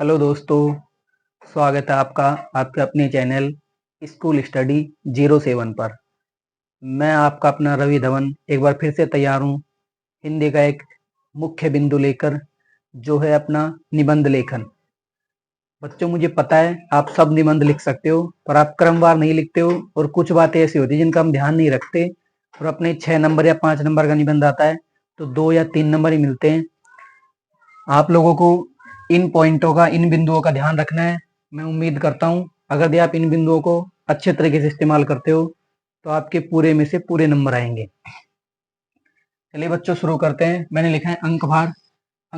Hello दोस्तों, स्वागत है आपका आपके अपने चैनल स्कूल स्टडी 07 पर। मैं आपका अपना रवि धवन एक बार फिर से तैयार हूँ हिंदी का एक मुख्य बिंदु लेकर, जो है अपना निबंध लेखन। बच्चों, मुझे पता है आप सब निबंध लिख सकते हो, पर आप क्रमवार नहीं लिखते हो और कुछ बातें ऐसी होती है जिनका हम ध्यान नहीं रखते और अपने 6 नंबर या 5 नंबर का निबंध आता है तो 2 या 3 नंबर ही मिलते हैं। आप लोगों को इन पॉइंटों का, इन बिंदुओं का ध्यान रखना है। मैं उम्मीद करता हूं अगर आप इन बिंदुओं को अच्छे तरीके से इस्तेमाल करते हो तो आपके पूरे में से पूरे नंबर आएंगे। चलिए बच्चों, शुरू करते हैं। मैंने लिखा है अंक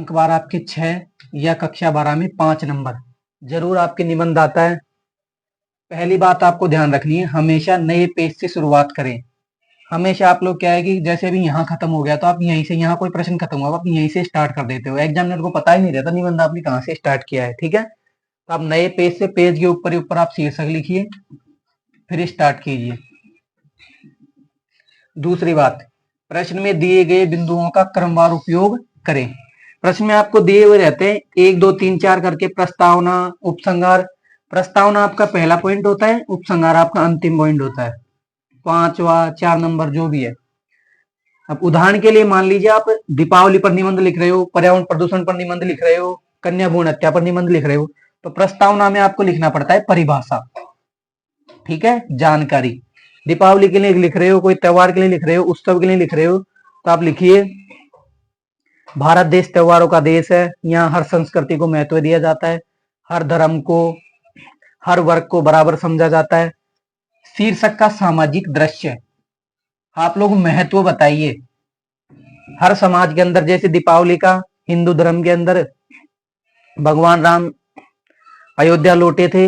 भार आपके 6 या कक्षा 12 में 5 नंबर जरूर आपके निबंध आता है। पहली बात आपको ध्यान रखनी है, हमेशा नए पेज से शुरुआत करें। हमेशा आप लोग क्या है कि जैसे अभी यहाँ खत्म हो गया तो आप यहीं से, यहाँ कोई प्रश्न खत्म हुआ आप यहीं से स्टार्ट कर देते हो। एग्जामिनर को पता ही नहीं रहता निबंध आपने कहाँ से स्टार्ट किया है। ठीक है, तो आप नए पेज से, पेज के ऊपर ही ऊपर आप शीर्षक लिखिए, फिर स्टार्ट कीजिए। दूसरी बात, प्रश्न में दिए गए बिंदुओं का क्रमवार उपयोग करें। प्रश्न में आपको दिए हुए रहते हैं 1 2 3 4 करके प्रस्तावना, उपसंहार। प्रस्तावना आपका पहला पॉइंट होता है, उपसंहार आपका अंतिम पॉइंट होता है, 5वां 4 नंबर जो भी है। अब उदाहरण के लिए मान लीजिए आप दीपावली पर निबंध लिख रहे हो, पर्यावरण प्रदूषण पर निबंध लिख रहे हो, कन्या भ्रूण हत्या पर निबंध लिख रहे हो, तो प्रस्तावना में आपको लिखना पड़ता है परिभाषा। ठीक है, जानकारी। दीपावली के लिए लिख रहे हो, कोई त्योहार के लिए लिख रहे हो, उत्सव के लिए लिख रहे हो, तो आप लिखिए भारत देश त्योहारों का देश है, यहाँ हर संस्कृति को महत्व दिया जाता है, हर धर्म को, हर वर्ग को बराबर समझा जाता है। शीर्षक का सामाजिक दृश्य, आप लोग महत्व बताइए हर समाज के अंदर। जैसे दीपावली का हिंदू धर्म के अंदर भगवान राम अयोध्या लौटे थे,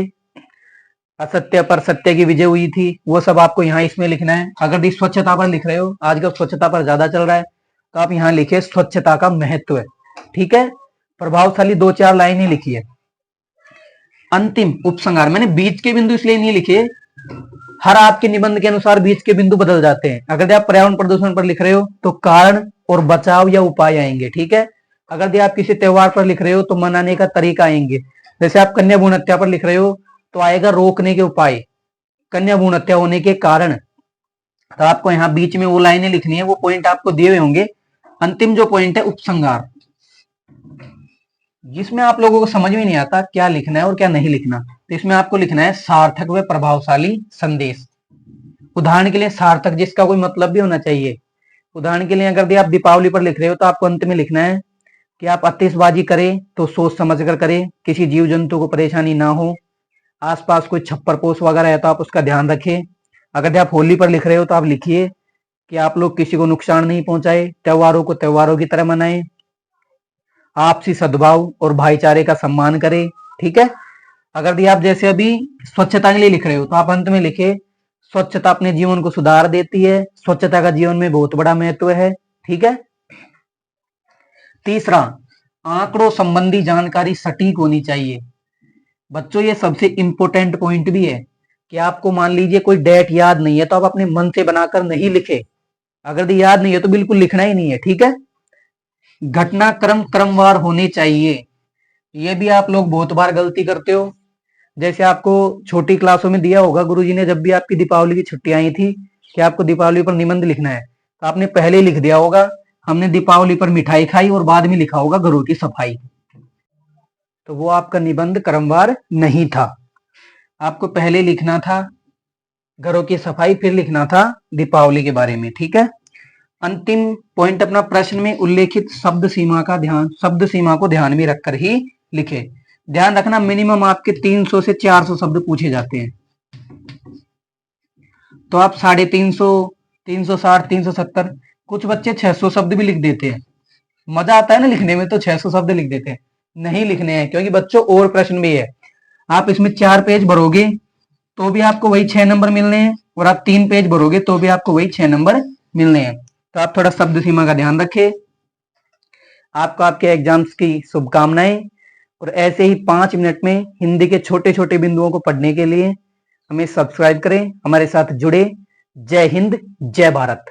असत्य पर सत्य की विजय हुई थी, वो सब आपको यहाँ इसमें लिखना है। अगर स्वच्छता पर लिख रहे हो, आजकल स्वच्छता पर ज्यादा चल रहा है, तो आप यहाँ लिखिए स्वच्छता का महत्व है। ठीक है, प्रभावशाली 2-4 लाइनें लिखिए। अंतिम उपसंहार, मैंने बीच के बिंदु इसलिए नहीं लिखे, हर आपके निबंध के अनुसार बीच के बिंदु बदल जाते हैं। अगर आप पर्यावरण प्रदूषण पर लिख रहे हो तो कारण और बचाव या उपाय आएंगे। ठीक है, अगर आप किसी त्योहार पर लिख रहे हो तो मनाने का तरीका आएंगे। जैसे आप कन्या भ्रूण हत्या पर लिख रहे हो तो आएगा रोकने के उपाय, कन्या भ्रूण हत्या होने के कारण। तो आपको यहाँ बीच में वो लाइनें लिखनी है, वो पॉइंट आपको दिए हुए होंगे। अंतिम जो पॉइंट है उपसंहार, जिसमें आप लोगों को समझ में नहीं आता क्या लिखना है और क्या नहीं लिखना, तो इसमें आपको लिखना है सार्थक व प्रभावशाली संदेश। उदाहरण के लिए सार्थक, जिसका कोई मतलब भी होना चाहिए। उदाहरण के लिए अगर आप दीपावली पर लिख रहे हो तो आपको अंत में लिखना है कि आप आतिशबाजी करें तो सोच समझ कर करें, किसी जीव जंतु को परेशानी ना हो, आसपास कोई छप्पर पोष वगैरह है तो आप उसका ध्यान रखें। अगर आप होली पर लिख रहे हो तो आप लिखिए कि आप लोग किसी को नुकसान नहीं पहुंचाए, त्योहारों को त्योहारों की तरह मनाएं, आपसी सद्भाव और भाईचारे का सम्मान करें। ठीक है, अगर आप जैसे अभी स्वच्छता के लिए लिख रहे हो तो आप अंत में लिखे स्वच्छता अपने जीवन को सुधार देती है, स्वच्छता का जीवन में बहुत बड़ा महत्व है। ठीक है, तीसरा, आंकड़ों संबंधी जानकारी सटीक होनी चाहिए। बच्चों, ये सबसे इंपॉर्टेंट पॉइंट भी है कि आपको मान लीजिए कोई डेट याद नहीं है तो आप अपने मन से बनाकर नहीं लिखे। अगर याद नहीं है तो बिल्कुल लिखना ही नहीं है। ठीक है, घटनाक्रम क्रमवार होने चाहिए। ये भी आप लोग बहुत बार गलती करते हो। जैसे आपको छोटी क्लासों में दिया होगा, गुरुजी ने जब भी आपकी दीपावली की छुट्टी आई थी कि आपको दीपावली पर निबंध लिखना है, तो आपने पहले ही लिख दिया होगा हमने दीपावली पर मिठाई खाई, और बाद में लिखा होगा घरों की सफाई। तो वो आपका निबंध क्रमवार नहीं था। आपको पहले लिखना था घरों की सफाई, फिर लिखना था दीपावली के बारे में। ठीक है, अंतिम पॉइंट अपना, प्रश्न में उल्लेखित शब्द सीमा को ध्यान में रखकर ही लिखे। ध्यान रखना मिनिमम आपके 300 से 400 शब्द पूछे जाते हैं, तो आप 350, 360, 370, कुछ बच्चे 600 शब्द भी लिख देते हैं। मजा आता है ना लिखने में, तो 600 शब्द लिख देते हैं। नहीं लिखने हैं, क्योंकि बच्चों और प्रश्न भी है। आप इसमें 4 पेज भरोगे तो भी आपको वही 6 नंबर मिलने हैं, और आप 3 पेज भरोगे तो भी आपको वही 6 नंबर मिलने हैं। तो आप थोड़ा शब्द सीमा का ध्यान रखें। आपको आपके एग्जाम्स की शुभकामनाएं, और ऐसे ही 5 मिनट में हिंदी के छोटे छोटे बिंदुओं को पढ़ने के लिए हमें सब्सक्राइब करें, हमारे साथ जुड़े। जय हिंद, जय भारत।